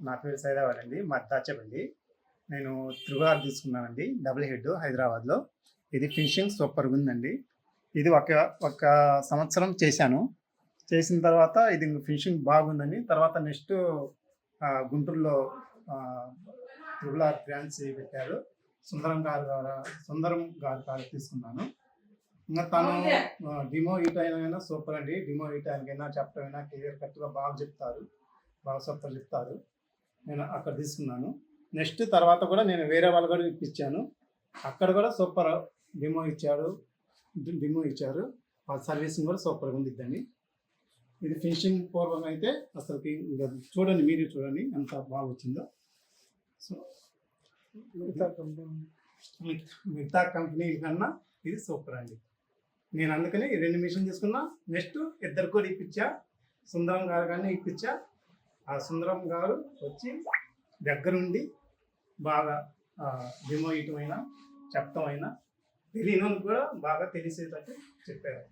నా పేరు సైదాబాద్ అండి. మాది దాచేపల్లి. నేను త్రిబుల్ తీసుకున్నానండి. డబుల్ హెడ్ హైదరాబాద్‌లో. ఇది ఫినిషింగ్ సూపర్‌గా ఉందండి. ఇది ఒక సంవత్సరం చేశాను. చేసిన తర్వాత ఇది ఫినిషింగ్ బాగుందని తర్వాత నెక్స్ట్ గుంటూరులో ఆహ్, త్రిబుల్ బ్రాంచ్ పెట్టారు. సుందరం గారి కాడ తీసుకున్నాను. ఇంక తను డిమో ఈట్ అయినా సూపర్ అండి. డిమో ఈట్ ఆయనకైనా చెప్పడమైనా క్లియర్ కట్‌గా బాగా చెప్తారు. బాగా సూపర్ చెప్తారు. నేను అక్కడ తీసుకున్నాను. నెక్స్ట్ తర్వాత కూడా నేను వేరే వాళ్ళు కూడా ఇప్పించాను. అక్కడ కూడా సూపర్ డిమో ఇచ్చారు. వాళ్ళ సర్వీసింగ్ కూడా సూపర్‌గా ఉండిద్దండి. ఇది ఫినిషింగ్ పూర్వం అయితే అసలుకి ఇంక చూడండి, మీరే చూడండి ఎంత బాగా వచ్చిందో. సో మిగతా కంపెనీల కన్నా ఇది సూపర్ అండి. నేను అందుకని 2 మిషన్ తీసుకున్నా. నెక్స్ట్ ఇద్దరు కూడా ఇప్పించా. సుందరం గారు కానీ ఇప్పించా. ఆ సుందరం గారు వచ్చి దగ్గరుండి బాగా డెమో ఇయటమైనా చెప్పటమైనా తెలియని కూడా బాగా తెలిసేటట్టు చెప్పారు.